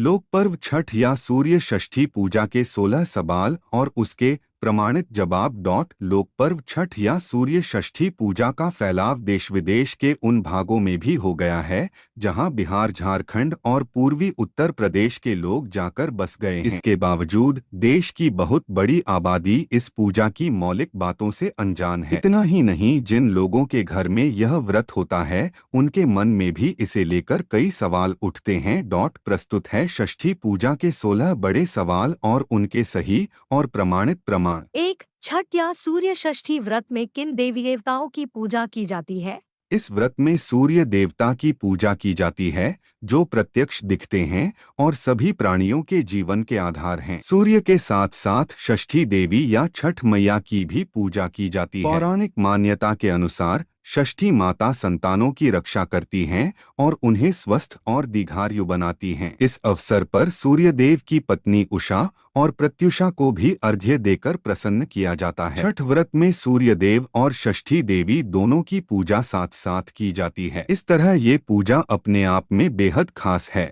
लोक पर्व छठ या सूर्य षष्ठी पूजा के 16 सवाल और उसके प्रमाणित जवाब। लोक पर्व छठ या सूर्य षष्ठी पूजा का फैलाव देश विदेश के उन भागों में भी हो गया है जहां बिहार, झारखंड और पूर्वी उत्तर प्रदेश के लोग जाकर बस गए हैं। इसके बावजूद देश की बहुत बड़ी आबादी इस पूजा की मौलिक बातों से अनजान है। इतना ही नहीं, जिन लोगों के घर में यह व्रत होता है उनके मन में भी इसे लेकर कई सवाल उठते हैं। प्रस्तुत है षष्ठी पूजा के 16 बड़े सवाल और उनके सही और प्रमाणित प्रमाण। 1. छठ या सूर्य षष्ठी व्रत में किन देवी देवताओं की पूजा की जाती है? इस व्रत में सूर्य देवता की पूजा की जाती है, जो प्रत्यक्ष दिखते हैं और सभी प्राणियों के जीवन के आधार हैं। सूर्य के साथ साथ षष्ठी देवी या छठ मैया की भी पूजा की जाती है। पौराणिक मान्यता के अनुसार षष्ठी माता संतानों की रक्षा करती हैं और उन्हें स्वस्थ और दीर्घायु बनाती हैं। इस अवसर पर सूर्य देव की पत्नी उषा और प्रत्युषा को भी अर्घ्य देकर प्रसन्न किया जाता है। छठ व्रत में सूर्य देव और षष्ठी देवी दोनों की पूजा साथ साथ की जाती है। इस तरह ये पूजा अपने आप में बेहद खास है।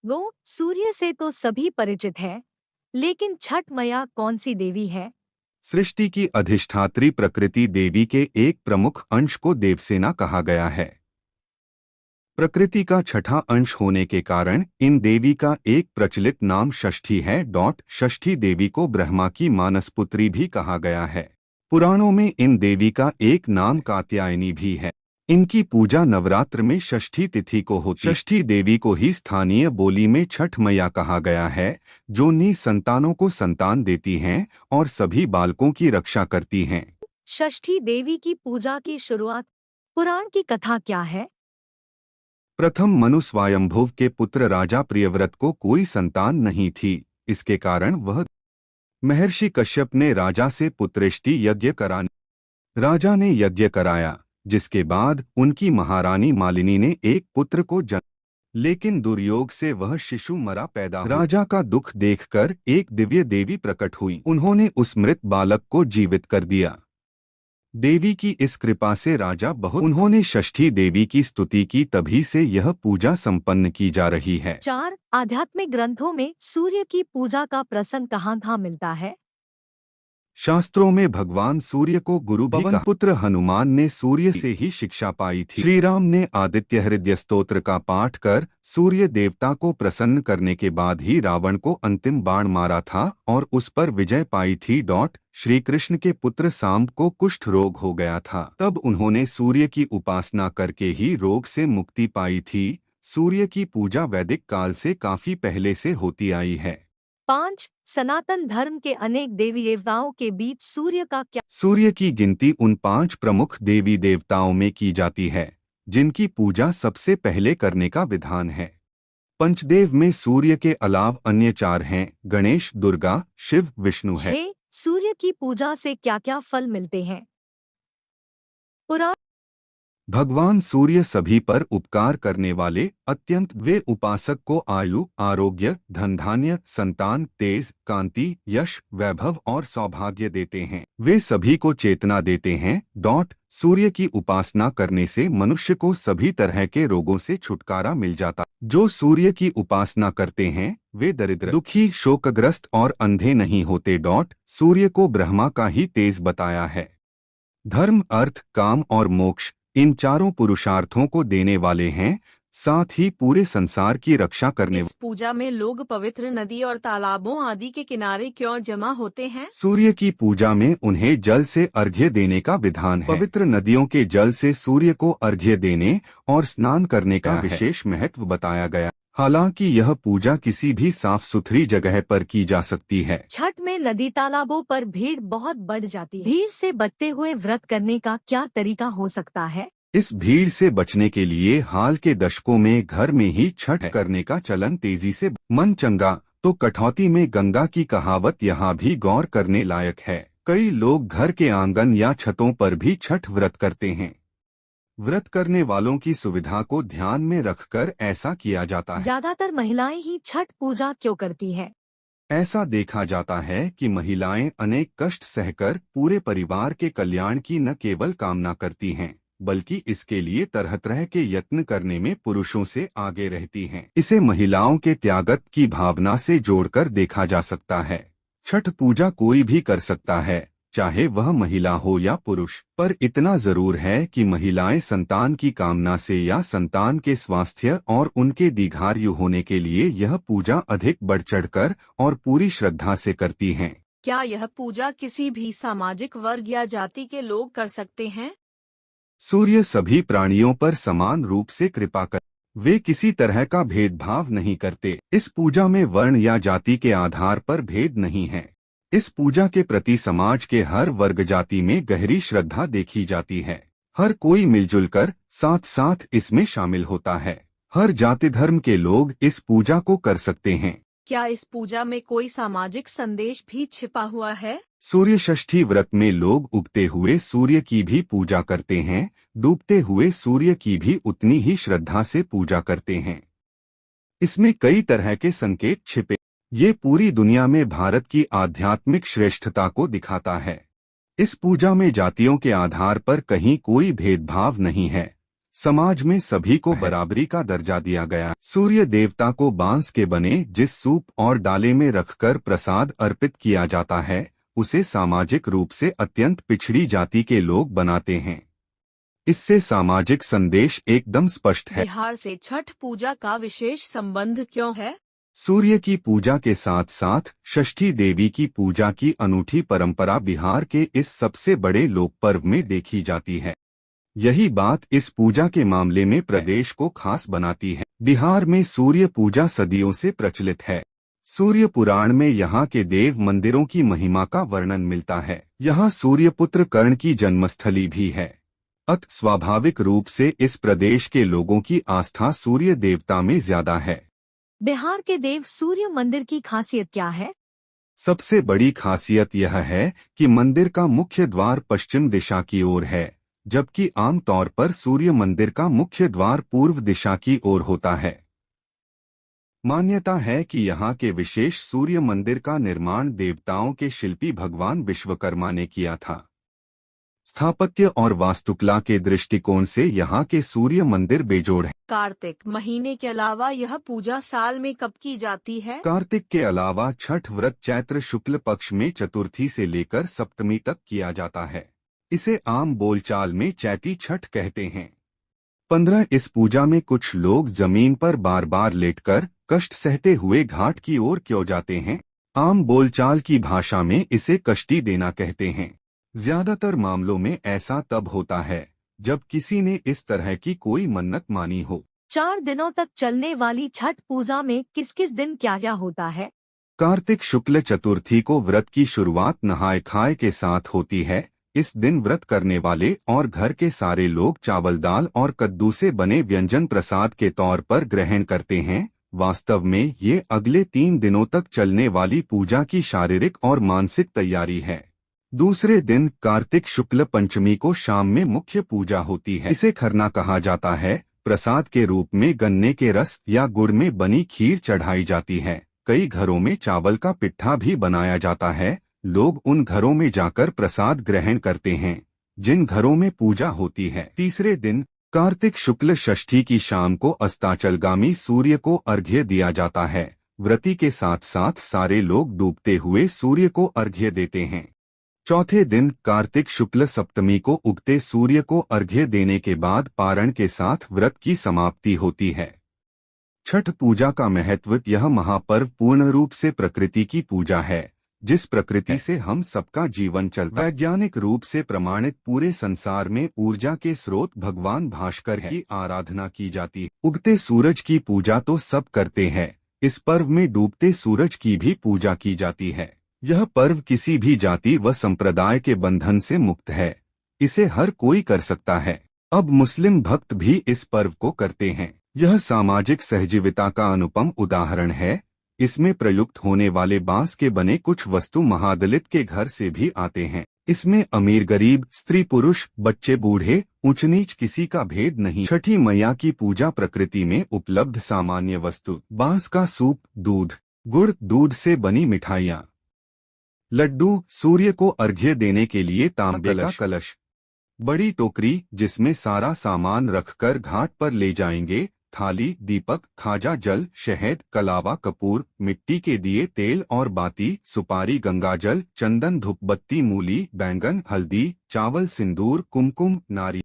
वो सूर्य से तो सभी परिचित हैं, लेकिन छठ मैया कौन सी देवी है? सृष्टि की अधिष्ठात्री प्रकृति देवी के एक प्रमुख अंश को देवसेना कहा गया है। प्रकृति का छठा अंश होने के कारण इन देवी का एक प्रचलित नाम षष्ठी है। षष्ठी देवी को ब्रह्मा की मानसपुत्री भी कहा गया है। पुराणों में इन देवी का एक नाम कात्यायनी भी है। इनकी पूजा नवरात्र में षष्ठी तिथि को होती है। षष्ठी देवी को ही स्थानीय बोली में छठ मैया कहा गया है, जो निसंतानों को संतान देती हैं और सभी बालकों की रक्षा करती हैं। षष्ठी देवी की पूजा की शुरुआत पुराण की कथा क्या है? प्रथम मनु स्वयंभुव के पुत्र राजा प्रियव्रत को कोई संतान नहीं थी। इसके कारण वह महर्षि कश्यप ने राजा से पुत्रेष्टि यज्ञ कराने। राजा ने यज्ञ कराया, जिसके बाद उनकी महारानी मालिनी ने एक पुत्र को जन्म, लेकिन दुर्योग से वह शिशु मरा पैदा हुआ। राजा का दुख देखकर एक दिव्य देवी प्रकट हुई। उन्होंने उस मृत बालक को जीवित कर दिया। देवी की इस कृपा से राजा उन्होंने षष्ठी देवी की स्तुति की, तभी से यह पूजा संपन्न की जा रही है। 4. आध्यात्मिक ग्रंथों में सूर्य की पूजा का प्रसंग कहाँ मिलता है? शास्त्रों में भगवान सूर्य को गुरु भी कहा। पुत्र हनुमान ने सूर्य से ही शिक्षा पाई थी। श्री राम ने आदित्य हृदय स्तोत्र का पाठ कर सूर्य देवता को प्रसन्न करने के बाद ही रावण को अंतिम बाण मारा था और उस पर विजय पाई थी। श्री कृष्ण के पुत्र सांब को कुष्ठ रोग हो गया था, तब उन्होंने सूर्य की उपासना करके ही रोग से मुक्ति पाई थी। सूर्य की पूजा वैदिक काल से काफी पहले से होती आई है। 5. सनातन धर्म के अनेक देवी देवताओं के बीच सूर्य का क्या? सूर्य की गिनती उन 5 प्रमुख देवी देवताओं में की जाती है जिनकी पूजा सबसे पहले करने का विधान है। पंचदेव में सूर्य के अलावा अन्य 4 हैं: गणेश, दुर्गा, शिव, विष्णु है। 6. सूर्य की पूजा से क्या क्या फल मिलते हैं? पुराण भगवान सूर्य सभी पर उपकार करने वाले अत्यंत, वे उपासक को आयु, आरोग्य, धन धान्य, संतान, तेज, कांति, यश, वैभव और सौभाग्य देते हैं। वे सभी को चेतना देते हैं। सूर्य की उपासना करने से मनुष्य को सभी तरह के रोगों से छुटकारा मिल जाता। जो सूर्य की उपासना करते हैं वे दरिद्र, दुखी, शोकग्रस्त और अंधे नहीं होते। सूर्य को ब्रह्मा का ही तेज बताया है। धर्म, अर्थ, काम और मोक्ष, इन चारों पुरुषार्थों को देने वाले हैं, साथ ही पूरे संसार की रक्षा करने। इस पूजा में लोग पवित्र नदी और तालाबों आदि के किनारे क्यों जमा होते हैं? सूर्य की पूजा में उन्हें जल से अर्घ्य देने का विधान है। पवित्र नदियों के जल से सूर्य को अर्घ्य देने और स्नान करने का विशेष महत्व बताया गया। हालांकि यह पूजा किसी भी साफ सुथरी जगह पर की जा सकती है। छठ में नदी तालाबों पर भीड़ बहुत बढ़ जाती है। भीड़ से बचते हुए व्रत करने का क्या तरीका हो सकता है? इस भीड़ से बचने के लिए हाल के दशकों में घर में ही छठ करने का चलन तेजी से। मन चंगा तो कठौती में गंगा की कहावत यहाँ भी गौर करने लायक है। कई लोग घर के आंगन या छतों पर भी छठ व्रत करते हैं। व्रत करने वालों की सुविधा को ध्यान में रखकर ऐसा किया जाता है। ज्यादातर महिलाएं ही छठ पूजा क्यों करती हैं? ऐसा देखा जाता है कि महिलाएं अनेक कष्ट सहकर पूरे परिवार के कल्याण की न केवल कामना करती हैं, बल्कि इसके लिए तरह तरह के यत्न करने में पुरुषों से आगे रहती हैं। इसे महिलाओं के त्यागत की भावना से जोड़कर देखा जा सकता है। छठ पूजा कोई भी कर सकता है, चाहे वह महिला हो या पुरुष, पर इतना जरूर है कि महिलाएं संतान की कामना से या संतान के स्वास्थ्य और उनके दीर्घायु होने के लिए यह पूजा अधिक बढ़ चढ़कर और पूरी श्रद्धा से करती हैं। क्या यह पूजा किसी भी सामाजिक वर्ग या जाति के लोग कर सकते हैं? सूर्य सभी प्राणियों पर समान रूप से कृपा कर, वे किसी तरह का भेदभाव नहीं करते। इस पूजा में वर्ण या जाति के आधार पर भेद नहीं है। इस पूजा के प्रति समाज के हर वर्ग जाति में गहरी श्रद्धा देखी जाती है। हर कोई मिलजुल कर साथ साथ इसमें शामिल होता है। हर जाति धर्म के लोग इस पूजा को कर सकते हैं। क्या इस पूजा में कोई सामाजिक संदेश भी छिपा हुआ है? सूर्य षष्ठी व्रत में लोग उगते हुए सूर्य की भी पूजा करते हैं, डूबते हुए सूर्य की भी उतनी ही श्रद्धा से पूजा करते हैं। इसमें कई तरह के संकेत छिपे। ये पूरी दुनिया में भारत की आध्यात्मिक श्रेष्ठता को दिखाता है। इस पूजा में जातियों के आधार पर कहीं कोई भेदभाव नहीं है। समाज में सभी को बराबरी का दर्जा दिया गया। सूर्य देवता को बांस के बने जिस सूप और डाले में रखकर प्रसाद अर्पित किया जाता है, उसे सामाजिक रूप से अत्यंत पिछड़ी जाति के लोग बनाते हैं। इससे सामाजिक संदेश एकदम स्पष्ट है। बिहार से छठ पूजा का विशेष संबंध क्यों है? सूर्य की पूजा के साथ साथ षष्ठी देवी की पूजा की अनूठी परंपरा बिहार के इस सबसे बड़े लोक पर्व में देखी जाती है। यही बात इस पूजा के मामले में प्रदेश को खास बनाती है। बिहार में सूर्य पूजा सदियों से प्रचलित है। सूर्य पुराण में यहाँ के देव मंदिरों की महिमा का वर्णन मिलता है। यहाँ सूर्यपुत्र कर्ण की जन्मस्थली भी है। अत स्वाभाविक रूप से इस प्रदेश के लोगों की आस्था सूर्य देवता में ज्यादा है। बिहार के देव सूर्य मंदिर की खासियत क्या है? सबसे बड़ी खासियत यह है कि मंदिर का मुख्य द्वार पश्चिम दिशा की ओर है, जबकि आमतौर पर सूर्य मंदिर का मुख्य द्वार पूर्व दिशा की ओर होता है। मान्यता है कि यहाँ के विशेष सूर्य मंदिर का निर्माण देवताओं के शिल्पी भगवान विश्वकर्मा ने किया था। स्थापत्य और वास्तुकला के दृष्टिकोण से यहाँ के सूर्य मंदिर बेजोड़ है। कार्तिक महीने के अलावा यह पूजा साल में कब की जाती है? कार्तिक के अलावा छठ व्रत चैत्र शुक्ल पक्ष में चतुर्थी से लेकर सप्तमी तक किया जाता है। इसे आम बोलचाल में चैती छठ कहते हैं। 15 इस पूजा में कुछ लोग जमीन पर बार बार लेटकर कष्ट सहते हुए घाट की ओर क्यों जाते हैं? आम बोलचाल की भाषा में इसे कष्टी देना कहते हैं। ज्यादातर मामलों में ऐसा तब होता है जब किसी ने इस तरह की कोई मन्नत मानी हो। 4 दिनों तक चलने वाली छठ पूजा में किस किस दिन क्या क्या होता है? कार्तिक शुक्ल चतुर्थी को व्रत की शुरुआत नहाय खाए के साथ होती है। इस दिन व्रत करने वाले और घर के सारे लोग चावल दाल और कद्दू से बने व्यंजन प्रसाद के तौर पर ग्रहण करते हैं। वास्तव में ये अगले 3 दिनों तक चलने वाली पूजा की शारीरिक और मानसिक तैयारी है। दूसरे दिन कार्तिक शुक्ल पंचमी को शाम में मुख्य पूजा होती है। इसे खरना कहा जाता है। प्रसाद के रूप में गन्ने के रस या गुड़ में बनी खीर चढ़ाई जाती है। कई घरों में चावल का पिट्ठा भी बनाया जाता है। लोग उन घरों में जाकर प्रसाद ग्रहण करते हैं जिन घरों में पूजा होती है। तीसरे दिन कार्तिक शुक्ल षष्ठी की शाम को अस्ताचलगामी सूर्य को अर्घ्य दिया जाता है। व्रती के साथ साथ सारे लोग डूबते हुए सूर्य को अर्घ्य देते हैं। चौथे दिन कार्तिक शुक्ल सप्तमी को उगते सूर्य को अर्घ्य देने के बाद पारण के साथ व्रत की समाप्ति होती है। छठ पूजा का महत्व। यह महापर्व पूर्ण रूप से प्रकृति की पूजा है। जिस प्रकृति से हम सबका जीवन चलता है। वैज्ञानिक रूप से प्रमाणित पूरे संसार में ऊर्जा के स्रोत भगवान भास्कर की आराधना की जाती है। उगते सूरज की पूजा तो सब करते हैं। इस पर्व में डूबते सूरज की भी पूजा की जाती है। यह पर्व किसी भी जाति व संप्रदाय के बंधन से मुक्त है। इसे हर कोई कर सकता है। अब मुस्लिम भक्त भी इस पर्व को करते हैं। यह सामाजिक सहजीविता का अनुपम उदाहरण है। इसमें प्रयुक्त होने वाले बांस के बने कुछ वस्तु महादलित के घर से भी आते हैं। इसमें अमीर गरीब, स्त्री पुरुष, बच्चे बूढ़े, ऊंच नीच किसी का भेद नहीं। छठी मैया की पूजा प्रकृति में उपलब्ध सामान्य वस्तु, बांस का सूप, दूध, गुड़, दूध से बनी मिठाइयाँ, लड्डू, सूर्य को अर्घ्य देने के लिए तांबे का कलश, बड़ी टोकरी जिसमें सारा सामान रखकर घाट पर ले जाएंगे, थाली, दीपक, खाजा, जल, शहद, कलावा, कपूर, मिट्टी के दिए, तेल और बाती, सुपारी, गंगाजल, चंदन, धूपबत्ती, मूली, बैंगन, हल्दी, चावल, सिंदूर, कुमकुम, नारी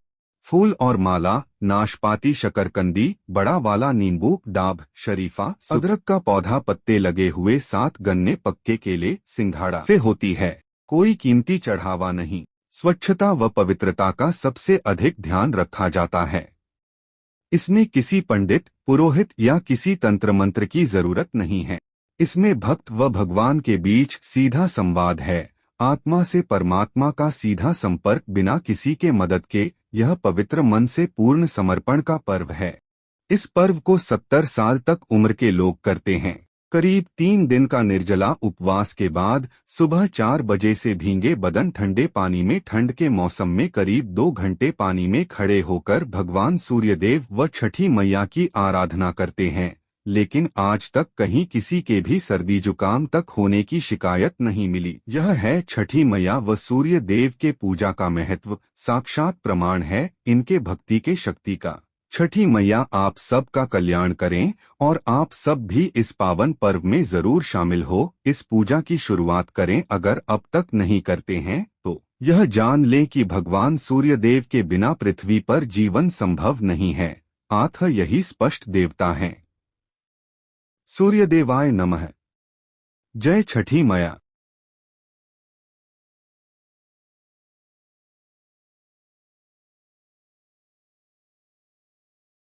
फूल और माला, नाशपाती, शकरकंदी, बड़ा वाला नींबू, डाब, शरीफा, अदरक का पौधा, पत्ते लगे हुए, 7 गन्ने, पक्के केले, सिंघाड़ा से होती है। कोई कीमती चढ़ावा नहीं। स्वच्छता व पवित्रता का सबसे अधिक ध्यान रखा जाता है। इसमें किसी पंडित, पुरोहित या किसी तंत्र मंत्र की जरूरत नहीं है। इसमें भक्त व भगवान के बीच सीधा संवाद है, आत्मा से परमात्मा का सीधा संपर्क बिना किसी के मदद के। यह पवित्र मन से पूर्ण समर्पण का पर्व है। इस पर्व को 70 साल तक उम्र के लोग करते हैं। करीब 3 दिन का निर्जला उपवास के बाद सुबह 4 बजे से भींगे बदन ठंडे पानी में ठंड के मौसम में करीब 2 घंटे पानी में खड़े होकर भगवान सूर्यदेव व छठी मैया की आराधना करते हैं। लेकिन आज तक कहीं किसी के भी सर्दी जुकाम तक होने की शिकायत नहीं मिली। यह है छठी मैया व सूर्य देव के पूजा का महत्व, साक्षात प्रमाण है इनके भक्ति के शक्ति का। छठी मैया आप सब का कल्याण करें और आप सब भी इस पावन पर्व में जरूर शामिल हो। इस पूजा की शुरुआत करें। अगर अब तक नहीं करते हैं तो यह जान लें कि भगवान सूर्यदेव के बिना पृथ्वी पर जीवन संभव नहीं है। आथ यही स्पष्ट देवता हैं। सूर्यदेवाय नमः। जय छठी मैया।